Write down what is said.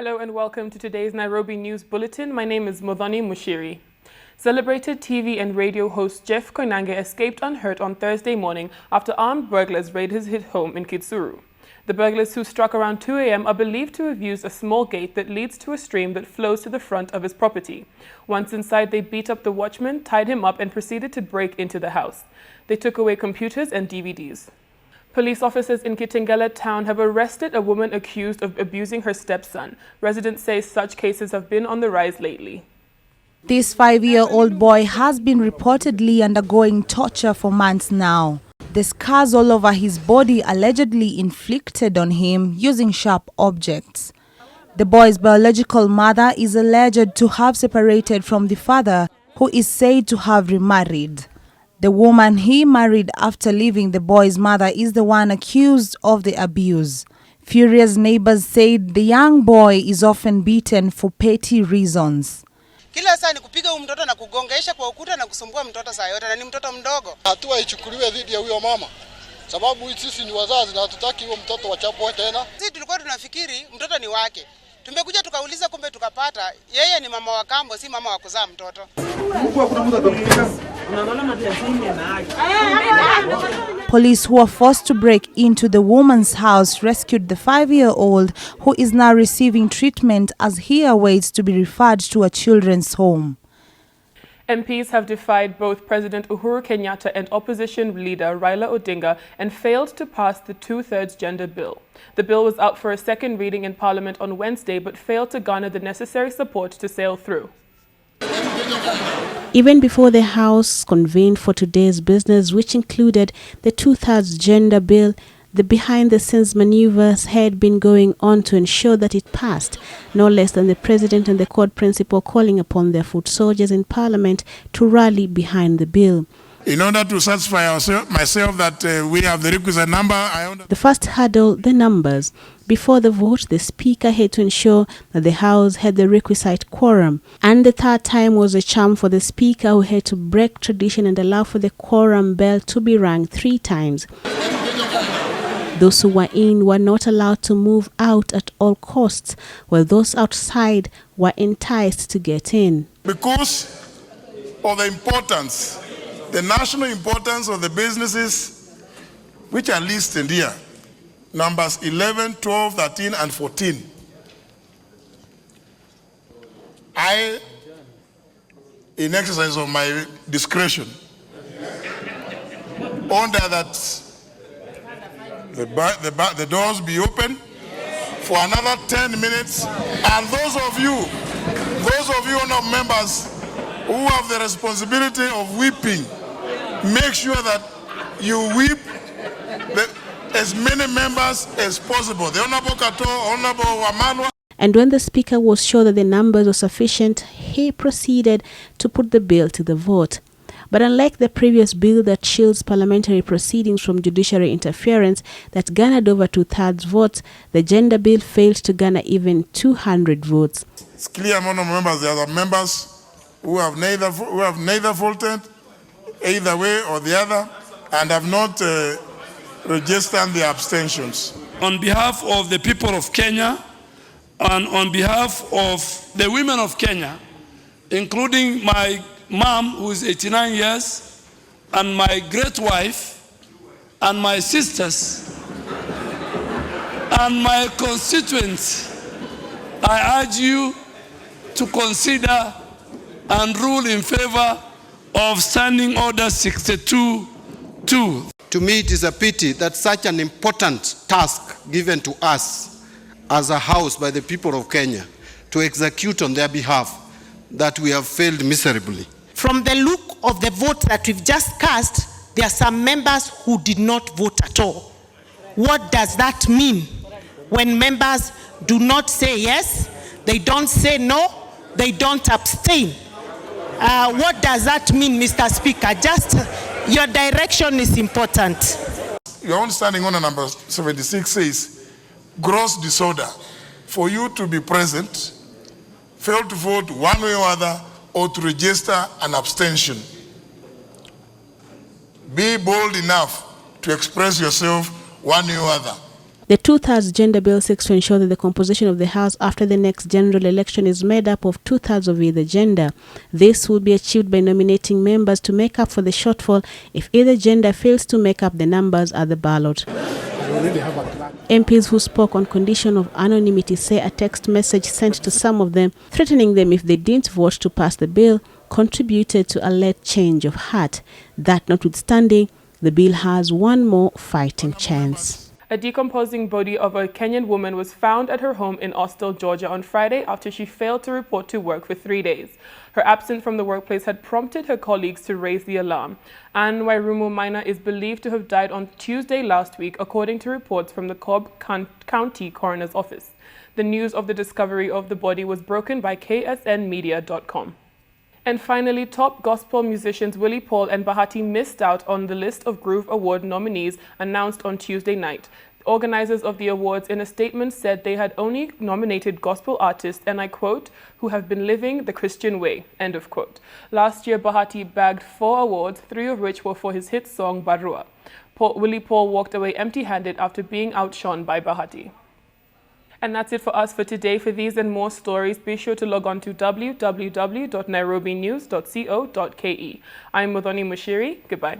Hello and welcome to today's Nairobi News Bulletin. My name is Modhani Mushiri. Celebrated TV and radio host Jeff Koinange escaped unhurt on Thursday morning after armed burglars raided his home in Kitsuru. The burglars, who struck around 2 a.m., are believed to have used a small gate that leads to a stream that flows to the front of his property. Once inside, they beat up the watchman, tied him up, and proceeded to break into the house. They took away computers and DVDs. Police officers in Kitengela town have arrested a woman accused of abusing her stepson. Residents say such cases have been on the rise lately. This 5-year-old boy has been reportedly undergoing torture for months now. The scars all over his body allegedly inflicted on him using sharp objects. The boy's biological mother is alleged to have separated from the father, who is said to have remarried. The woman he married after leaving the boy's mother is the one accused of the abuse. Furious neighbors said the young boy is often beaten for petty reasons. Kila saa ni kupiga huyu mtoto na kugongesha kwa ukuta na kusumbua mtoto saa yote, na ni mtoto mdogo. Hatua ichukuliwe dhidi ya huyo mama, sababu sisi ni wazazi na hatutaki huyo mtoto wachapwe tena. Sisi tulikuwa tunafikiri mtoto ni wake. Tumekuja tukauliza, kumbe tukapata yeye ni mama wa kambo, si mama wa kuzaa mtoto. Police who were forced to break into the woman's house rescued the 5-year-old, who is now receiving treatment as he awaits to be referred to a children's home. MPs have defied both President Uhuru Kenyatta and opposition leader Raila Odinga and failed to pass the 2/3 gender bill. The bill was out for a second reading in Parliament on Wednesday but failed to garner the necessary support to sail through. Even before the House convened for today's business, which included the 2/3 gender bill, the behind-the-scenes maneuvers had been going on to ensure that it passed, no less than the President and the court principal calling upon their foot soldiers in Parliament to rally behind the bill. In order to satisfy myself that we have the requisite number, The first hurdle, the numbers. Before the vote, the Speaker had to ensure that the House had the requisite quorum. And the third time was a charm for the Speaker, who had to break tradition and allow for the quorum bell to be rung 3 times. Those who were in were not allowed to move out at all costs, while those outside were enticed to get in. Because of the importance, the national importance of the businesses which are listed here, numbers 11, 12, 13, and 14. I, in exercise of my discretion, order that the doors be open for another 10 minutes, and those of you honourable members who have the responsibility of whipping, make sure that you whip as many members as possible. The Honourable Kato, Honourable Wamanwa. And when the Speaker was sure that the numbers were sufficient, he proceeded to put the bill to the vote. But unlike the previous bill that shields parliamentary proceedings from judiciary interference that garnered over 2/3 votes, the gender bill failed to garner even 200 votes. It's clear among the members there are members who have neither voted either way or the other and have not registered their abstentions. On behalf of the people of Kenya and on behalf of the women of Kenya, including my mom, who is 89 years, and my great wife, and my sisters, and my constituents, I urge you to consider and rule in favor of Standing Order 62-2. To me, it is a pity that such an important task given to us as a house by the people of Kenya to execute on their behalf, that we have failed miserably. From the look of the vote that we've just cast, there are some members who did not vote at all. What does that mean? When members do not say yes, they don't say no, they don't abstain. What does that mean, Mr. Speaker? Just your direction is important. Your own Standing Order number 76 says, gross disorder. For you to be present, fail to vote one way or other, or to register an abstention. Be bold enough to express yourself one way or other. The 2/3 gender bill seeks to ensure that the composition of the House after the next general election is made up of 2/3 of either gender. This will be achieved by nominating members to make up for the shortfall if either gender fails to make up the numbers at the ballot. MPs who spoke on condition of anonymity say a text message sent to some of them, threatening them if they didn't vote to pass the bill, contributed to a late change of heart. That notwithstanding, the bill has one more fighting chance. A decomposing body of a Kenyan woman was found at her home in Austell, Georgia on Friday after she failed to report to work for 3 days. Her absence from the workplace had prompted her colleagues to raise the alarm. Anne Wairumo Minor is believed to have died on Tuesday last week, according to reports from the Cobb County Coroner's Office. The news of the discovery of the body was broken by ksnmedia.com. And finally, top gospel musicians Willie Paul and Bahati missed out on the list of Groove Award nominees announced on Tuesday night. Organizers of the awards in a statement said they had only nominated gospel artists, and I quote, who have been living the Christian way, end of quote. Last year, Bahati bagged 4 awards, 3 of which were for his hit song Barua. Willie Paul walked away empty-handed after being outshone by Bahati. And that's it for us for today. For these and more stories, be sure to log on to www.nairobinews.co.ke. I'm Modoni Mushiri. Goodbye.